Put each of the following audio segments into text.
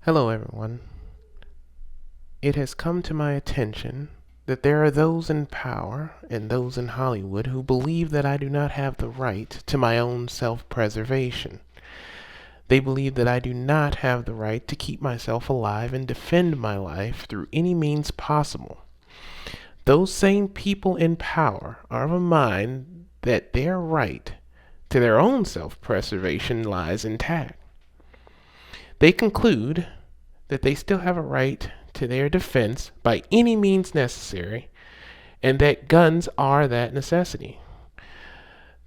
Hello, everyone. It has come to my attention that there are those in power and those in Hollywood who believe that I do not have the right to my own self-preservation. They believe that I do not have the right to keep myself alive and defend my life through any means possible. Those same people in power are of a mind that their right to their own self-preservation lies intact. They conclude that they still have a right to their defense by any means necessary, and that guns are that necessity.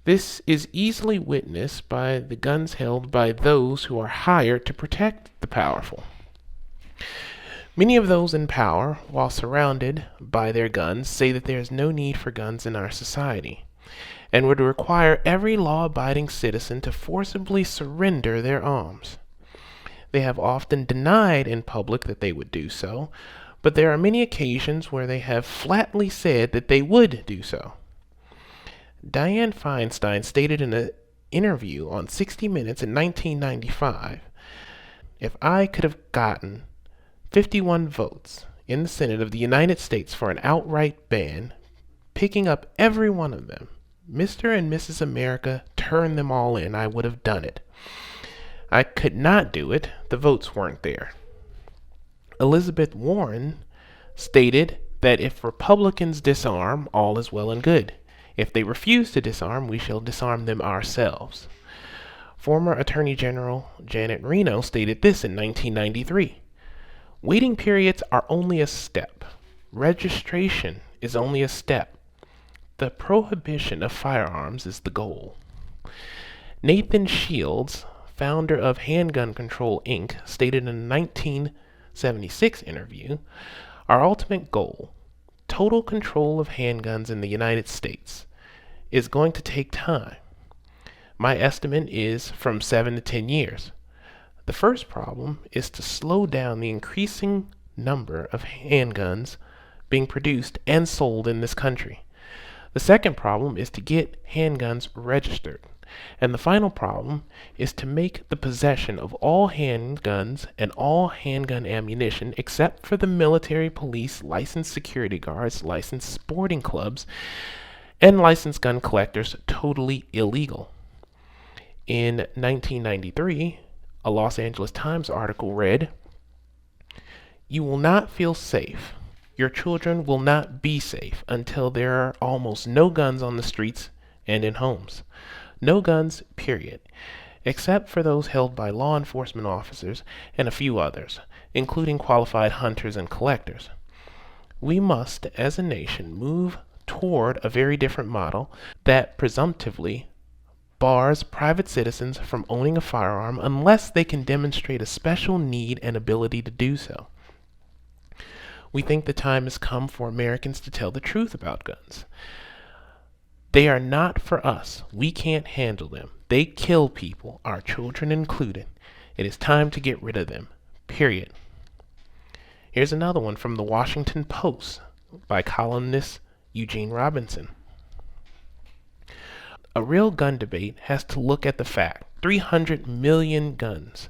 This is easily witnessed by the guns held by those who are hired to protect the powerful. Many of those in power, while surrounded by their guns, say that there is no need for guns in our society, and would require every law-abiding citizen to forcibly surrender their arms. They have often denied in public that they would do so, but there are many occasions where they have flatly said that they would do so. Dianne Feinstein stated in an interview on 60 Minutes in 1995, "If I could have gotten 51 votes in the Senate of the United States for an outright ban, picking up every one of them, Mr. and Mrs. America, turn them all in, I would have done it. I could not do it. The votes weren't there." Elizabeth Warren stated that if Republicans disarm, all is well and good. If they refuse to disarm, we shall disarm them ourselves. Former Attorney General Janet Reno stated this in 1993. "Waiting periods are only a step. Registration is only a step. The prohibition of firearms is the goal." Nathan Shields, founder of Handgun Control Inc., stated in a 1976 interview, "Our ultimate goal, total control of handguns in the United States, is going to take time. My estimate is from 7 to 10 years. The first problem is to slow down the increasing number of handguns being produced and sold in this country. The second problem is to get handguns registered. And the final problem is to make the possession of all handguns and all handgun ammunition, except for the military, police, licensed security guards, licensed sporting clubs, and licensed gun collectors, totally illegal." In 1993, a Los Angeles Times article read, "You will not feel safe. Your children will not be safe until there are almost no guns on the streets and in homes. No guns, period, except for those held by law enforcement officers and a few others, including qualified hunters and collectors. We must, as a nation, move toward a very different model that presumptively bars private citizens from owning a firearm unless they can demonstrate a special need and ability to do so. We think the time has come for Americans to tell the truth about guns. They are not for us. We can't handle them. They kill people, our children included. It is time to get rid of them. Period." Here's another one from the Washington Post by columnist Eugene Robinson. "A real gun debate has to look at the fact 300 million guns.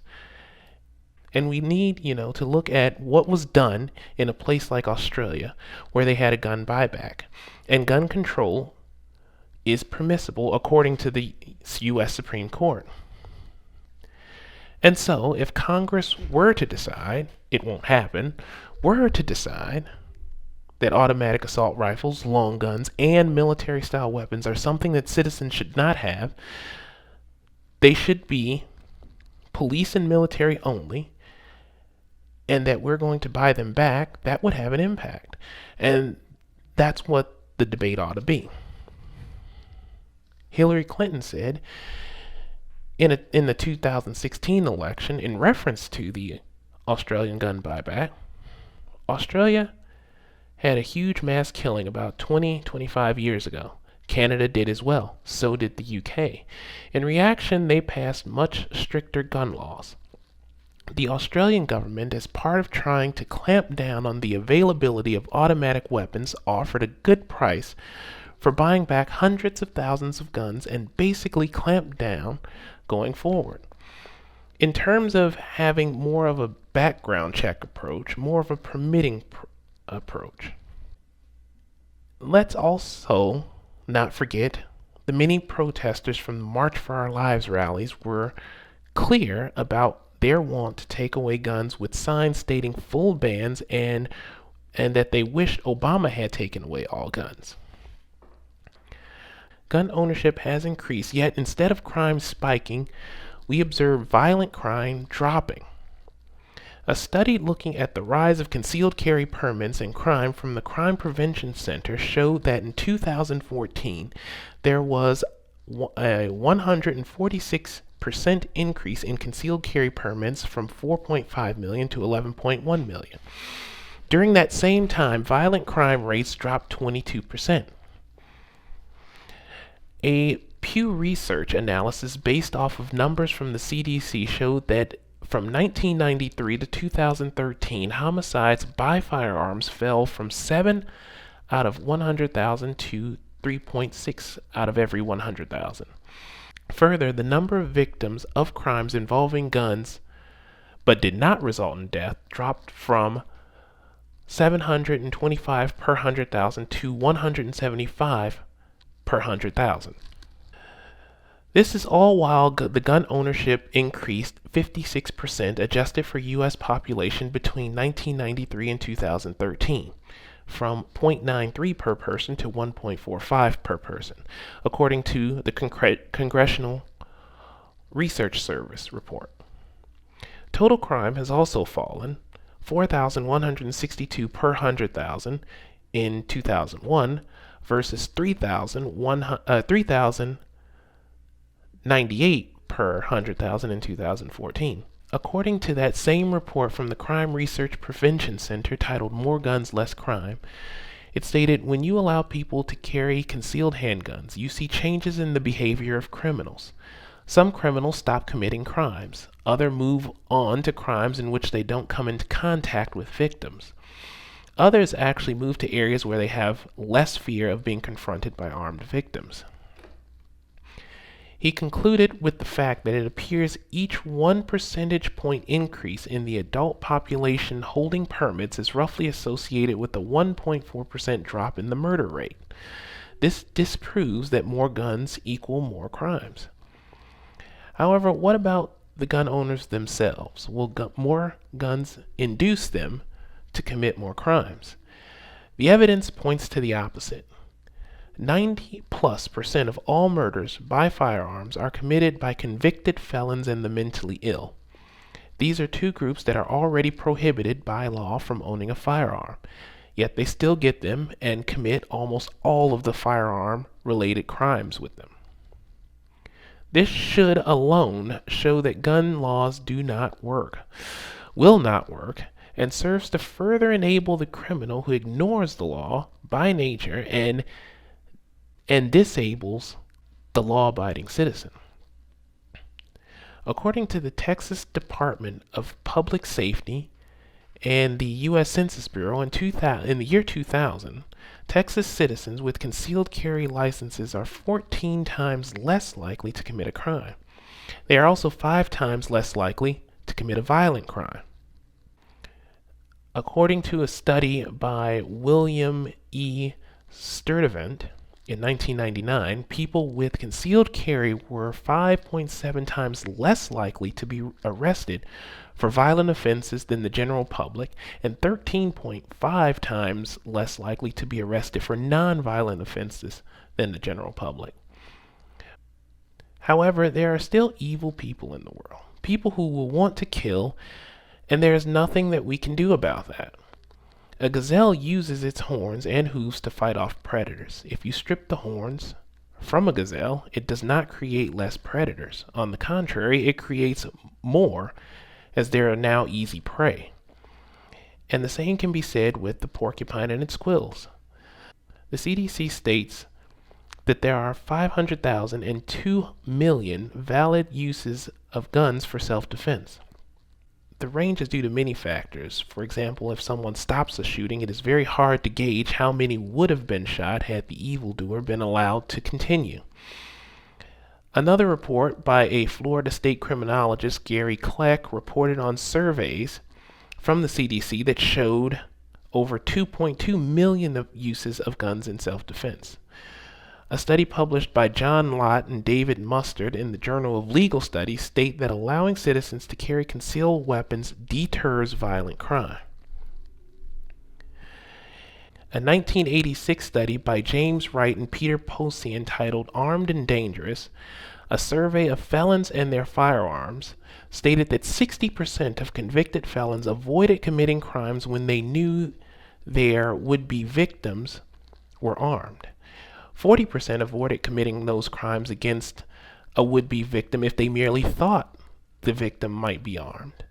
And we need, to look at what was done in a place like Australia where they had a gun buyback. And gun control is permissible according to the U.S. Supreme Court. And so, if Congress were to decide, it won't happen, were to decide that automatic assault rifles, long guns, and military-style weapons are something that citizens should not have, they should be police and military only, and that we're going to buy them back, that would have an impact. And that's what the debate ought to be." Hillary Clinton said in the 2016 election, in reference to the Australian gun buyback, "Australia had a huge mass killing about 25 years ago. Canada did as well. So did the UK. In reaction, they passed much stricter gun laws. The Australian government, as part of trying to clamp down on the availability of automatic weapons, offered a good price for buying back hundreds of thousands of guns and basically clamped down going forward. In terms of having more of a background check approach, more of a permitting approach. Let's also not forget the many protesters from the March for Our Lives rallies were clear about their want to take away guns with signs stating full bans and that they wished Obama had taken away all guns. Gun ownership has increased, yet instead of crime spiking, we observe violent crime dropping. A study looking at the rise of concealed carry permits and crime from the Crime Prevention Center showed that in 2014 there was a 146% increase in concealed carry permits from 4.5 million to 11.1 million. During that same time, violent crime rates dropped 22%. A Pew Research analysis based off of numbers from the CDC showed that from 1993 to 2013, homicides by firearms fell from 7 out of 100,000 to 3.6 out of every 100,000. Further, the number of victims of crimes involving guns but did not result in death dropped from 725 per 100,000 to 175 per 100,000. This is all while the gun ownership increased 56% adjusted for U.S. population between 1993 and 2013, from 0.93 per person to 1.45 per person, according to the Congressional Research Service report. Total crime has also fallen, 4,162 per 100,000 in 2001 versus 3,098 per 100,000 in 2014. According to that same report from the Crime Research Prevention Center titled More Guns, Less Crime, it stated, when you allow people to carry concealed handguns, you see changes in the behavior of criminals. Some criminals stop committing crimes. Others move on to crimes in which they don't come into contact with victims. Others actually move to areas where they have less fear of being confronted by armed victims. He concluded with the fact that it appears each 1 percentage point increase in the adult population holding permits is roughly associated with a 1.4% drop in the murder rate. This disproves that more guns equal more crimes. However, what about the gun owners themselves? Will more guns induce them to commit more crimes? The evidence points to the opposite. 90+% of all murders by firearms are committed by convicted felons and the mentally ill. These are two groups that are already prohibited by law from owning a firearm, yet they still get them and commit almost all of the firearm-related crimes with them. This should alone show that gun laws do not work, will not work, and serves to further enable the criminal who ignores the law by nature and disables the law-abiding citizen. According to the Texas Department of Public Safety and the U.S. Census Bureau in the year 2000, Texas citizens with concealed carry licenses are 14 times less likely to commit a crime. They are also 5 times less likely to commit a violent crime. According to a study by William E. Sturdivant, in 1999, people with concealed carry were 5.7 times less likely to be arrested for violent offenses than the general public, and 13.5 times less likely to be arrested for non-violent offenses than the general public. However, there are still evil people in the world, people who will want to kill, and there is nothing that we can do about that. A gazelle uses its horns and hooves to fight off predators. If you strip the horns from a gazelle, it does not create less predators. On the contrary, it creates more, as there are now easy prey. And the same can be said with the porcupine and its quills. The CDC states that there are 500,000 and 2 million valid uses of guns for self-defense. The range is due to many factors. For example, if someone stops a shooting, it is very hard to gauge how many would have been shot had the evildoer been allowed to continue. Another report by a Florida state criminologist, Gary Kleck, reported on surveys from the CDC that showed over 2.2 million of uses of guns in self-defense. A study published by John Lott and David Mustard in the Journal of Legal Studies state that allowing citizens to carry concealed weapons deters violent crime. A 1986 study by James Wright and Peter Posey entitled Armed and Dangerous, a survey of felons and their firearms, stated that 60% of convicted felons avoided committing crimes when they knew their would-be victims were armed. 40% avoided committing those crimes against a would-be victim if they merely thought the victim might be armed.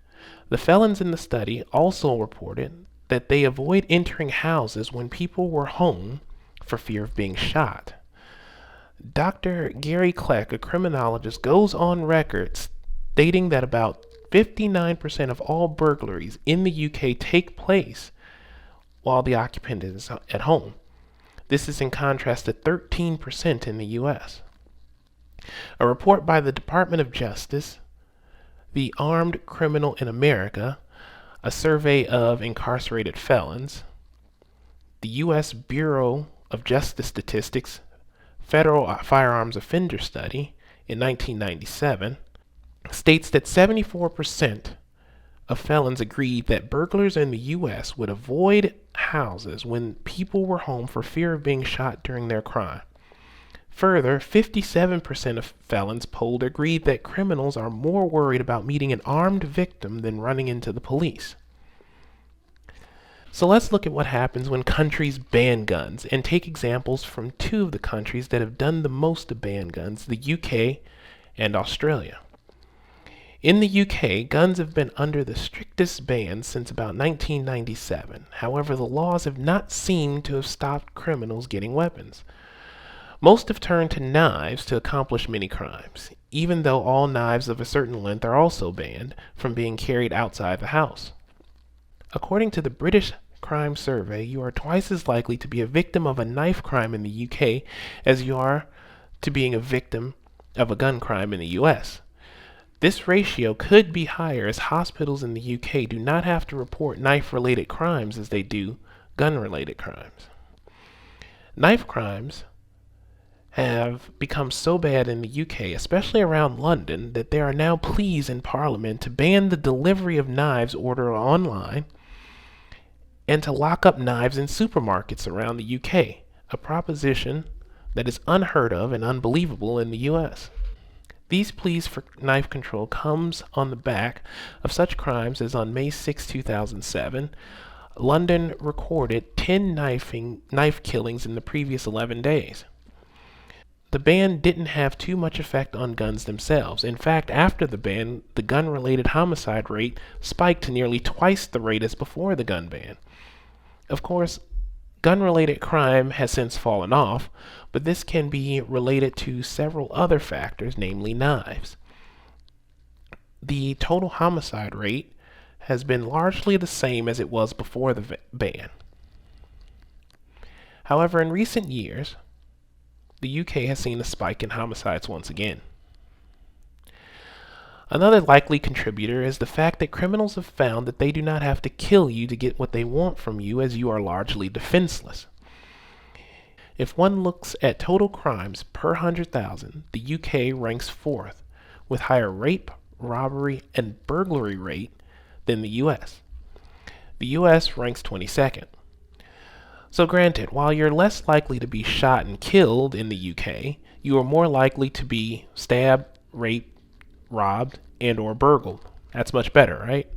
The felons in the study also reported that they avoid entering houses when people were home for fear of being shot. Dr. Gary Kleck, a criminologist, goes on record stating that about 59% of all burglaries in the UK take place while the occupant is at home. This is in contrast to 13% in the US. A report by the Department of Justice, The Armed Criminal in America, a survey of incarcerated felons, the U.S. Bureau of Justice Statistics Federal Firearms Offender Study in 1997, states that 74% of felons agreed that burglars in the U.S. would avoid houses when people were home for fear of being shot during their crime. Further, 57% of felons polled agreed that criminals are more worried about meeting an armed victim than running into the police. So let's look at what happens when countries ban guns and take examples from two of the countries that have done the most to ban guns, the UK and Australia. In the UK, guns have been under the strictest ban since about 1997. However, the laws have not seemed to have stopped criminals getting weapons. Most have turned to knives to accomplish many crimes, even though all knives of a certain length are also banned from being carried outside the house. According to the British Crime Survey, you are twice as likely to be a victim of a knife crime in the UK as you are to being a victim of a gun crime in the US. This ratio could be higher as hospitals in the UK do not have to report knife-related crimes as they do gun-related crimes. Knife crimes have become so bad in the UK, especially around London, that there are now pleas in Parliament to ban the delivery of knives ordered online and to lock up knives in supermarkets around the UK, a proposition that is unheard of and unbelievable in the US. These pleas for knife control comes on the back of such crimes as on May 6, 2007, London recorded 10 knife killings in the previous 11 days. The ban didn't have too much effect on guns themselves. In fact, after the ban, the gun-related homicide rate spiked to nearly twice the rate as before the gun ban. Of course, gun-related crime has since fallen off, but this can be related to several other factors, namely knives. The total homicide rate has been largely the same as it was before the ban. However, in recent years, the UK has seen a spike in homicides once again. Another likely contributor is the fact that criminals have found that they do not have to kill you to get what they want from you, as you are largely defenseless. If one looks at total crimes per 100,000, the UK ranks fourth, with higher rape, robbery, and burglary rate than the US. The US ranks 22nd. So granted, while you're less likely to be shot and killed in the UK, you are more likely to be stabbed, raped, robbed, and or burgled. That's much better, right?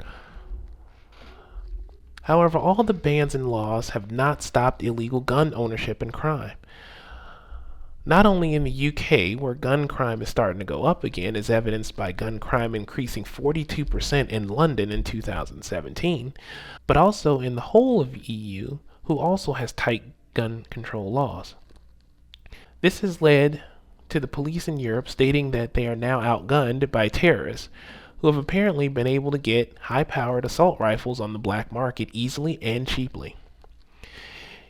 However, all the bans and laws have not stopped illegal gun ownership and crime. Not only in the UK, where gun crime is starting to go up again, as evidenced by gun crime increasing 42% in London in 2017, but also in the whole of the EU, who also has tight gun control laws. This has led to the police in Europe stating that they are now outgunned by terrorists, who have apparently been able to get high-powered assault rifles on the black market easily and cheaply.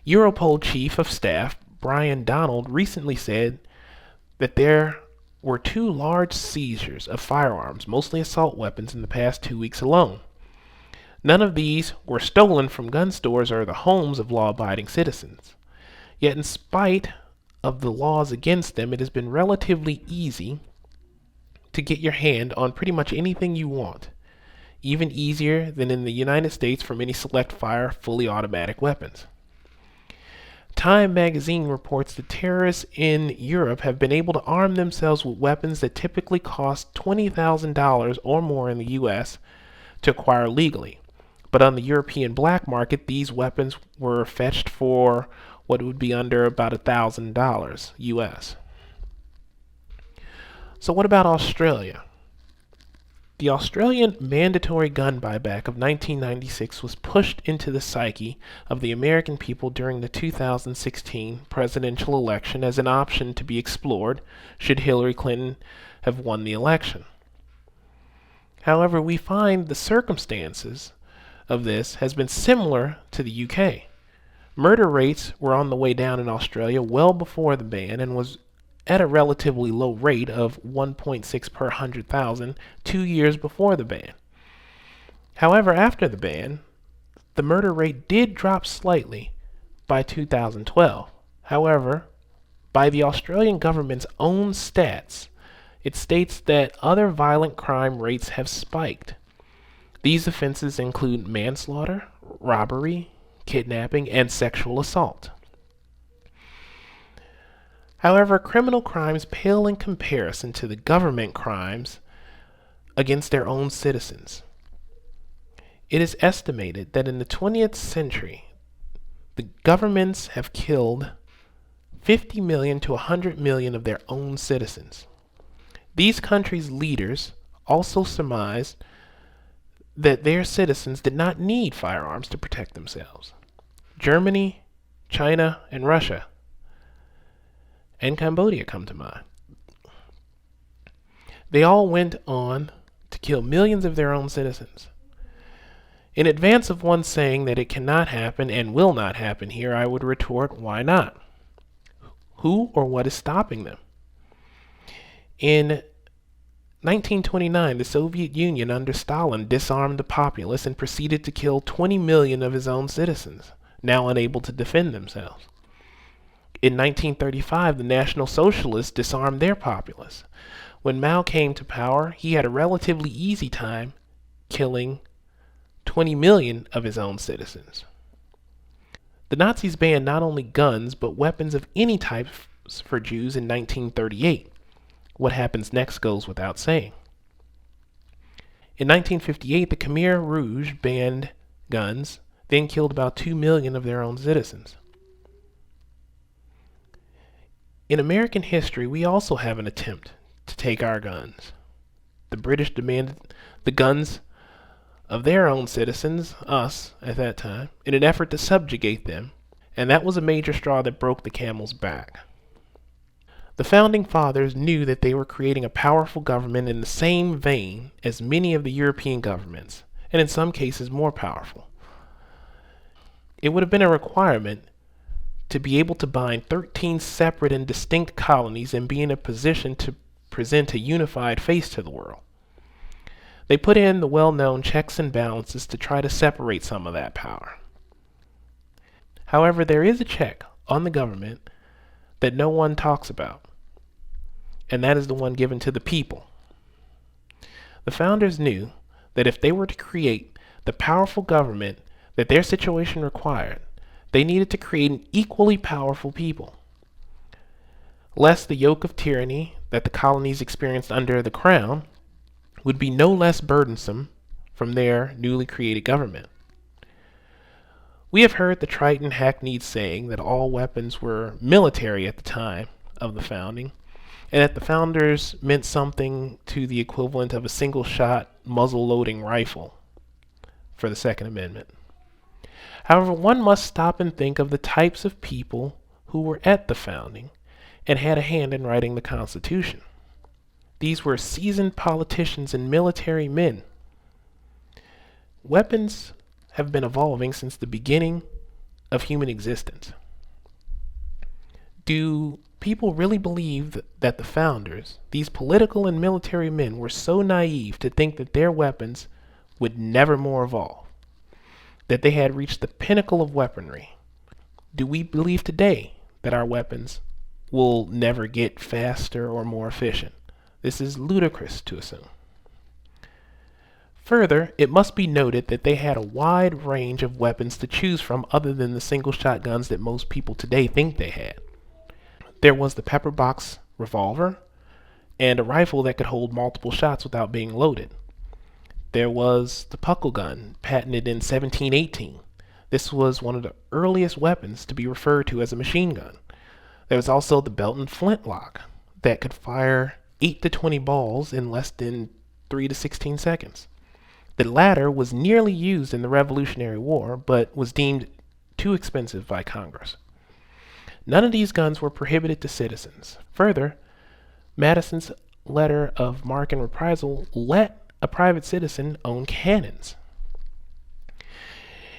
Europol Chief of Staff Brian Donald recently said that there were 2 large seizures of firearms, mostly assault weapons, in the past 2 weeks alone. None of these were stolen from gun stores or the homes of law-abiding citizens. Yet in spite of the laws against them, it has been relatively easy to get your hand on pretty much anything you want, even easier than in the United States for many select-fire, fully automatic weapons. Time magazine reports that terrorists in Europe have been able to arm themselves with weapons that typically cost $20,000 or more in the US to acquire legally. But on the European black market, these weapons were fetched for what would be under about $1,000 US. So what about Australia? The Australian mandatory gun buyback of 1996 was pushed into the psyche of the American people during the 2016 presidential election as an option to be explored should Hillary Clinton have won the election. However, we find the circumstances of this has been similar to the UK. Murder rates were on the way down in Australia well before the ban and was at a relatively low rate of 1.6 per 100,000 2 years before the ban. However, after the ban, the murder rate did drop slightly by 2012. However, by the Australian government's own stats, it states that other violent crime rates have spiked. These offenses include manslaughter, robbery, kidnapping, and sexual assault. However, criminal crimes pale in comparison to the government crimes against their own citizens. It is estimated that in the 20th century, the governments have killed 50 million to 100 million of their own citizens. These countries' leaders also surmised that their citizens did not need firearms to protect themselves. Germany, China, and Russia and Cambodia come to mind. They all went on to kill millions of their own citizens. In advance of one saying that it cannot happen and will not happen here, I would retort, why not? Who or what is stopping them? In 1929, the Soviet Union under Stalin disarmed the populace and proceeded to kill 20 million of his own citizens, now unable to defend themselves. In 1935, the National Socialists disarmed their populace. When Mao came to power, he had a relatively easy time killing 20 million of his own citizens. The Nazis banned not only guns, but weapons of any type for Jews in 1938. What happens next goes without saying. In 1958, the Khmer Rouge banned guns, then killed about 2 million of their own citizens. In American history, we also have an attempt to take our guns. The British demanded the guns of their own citizens, us at that time, in an effort to subjugate them, and that was a major straw that broke the camel's back. The Founding Fathers knew that they were creating a powerful government in the same vein as many of the European governments, and in some cases more powerful. It would have been a requirement to be able to bind 13 separate and distinct colonies and be in a position to present a unified face to the world. They put in the well-known checks and balances to try to separate some of that power. However, there is a check on the government that no one talks about, and that is the one given to the people. The founders knew that if they were to create the powerful government that their situation required, they needed to create an equally powerful people, lest the yoke of tyranny that the colonies experienced under the crown would be no less burdensome from their newly created government. We have heard the trite and hackneyed saying that all weapons were military at the time of the founding, and that the founders meant something to the equivalent of a single-shot muzzle-loading rifle for the Second Amendment. However, one must stop and think of the types of people who were at the founding and had a hand in writing the Constitution. These were seasoned politicians and military men. Weapons have been evolving since the beginning of human existence. Do people really believe that the founders, these political and military men, were so naive to think that their weapons would never more evolve? that they had reached the pinnacle of weaponry. Do we believe today that our weapons will never get faster or more efficient? This is ludicrous to assume. Further, it must be noted that they had a wide range of weapons to choose from other than the single shot guns that most people today think they had. There was the pepper box revolver and a rifle that could hold multiple shots without being loaded. There was the puckle gun, patented in 1718. This was one of the earliest weapons to be referred to as a machine gun. There was also the Belton flintlock that could fire 8 to 20 balls in less than 3 to 16 seconds. The latter was nearly used in the Revolutionary War, but was deemed too expensive by Congress. None of these guns were prohibited to citizens. Further, Madison's letter of marque and reprisal let a private citizen own cannons.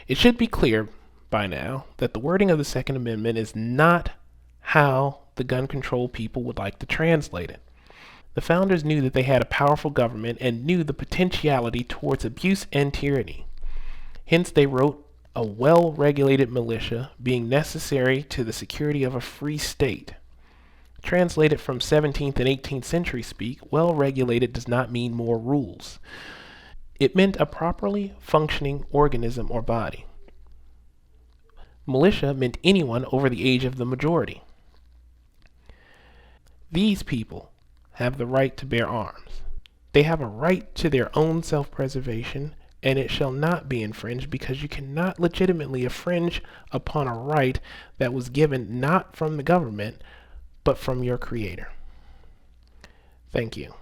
It should be clear by now that the wording of the Second Amendment is not how the gun control people would like to translate it. The founders knew that they had a powerful government and knew the potentiality towards abuse and tyranny. Hence, they wrote a well-regulated militia being necessary to the security of a free state. Translated from 17th and 18th century speak, well-regulated does not mean more rules. It meant a properly functioning organism or body. Militia meant anyone over the age of the majority. These people have the right to bear arms. They have a right to their own self-preservation, and it shall not be infringed, because you cannot legitimately infringe upon a right that was given not from the government, but from your Creator. Thank you.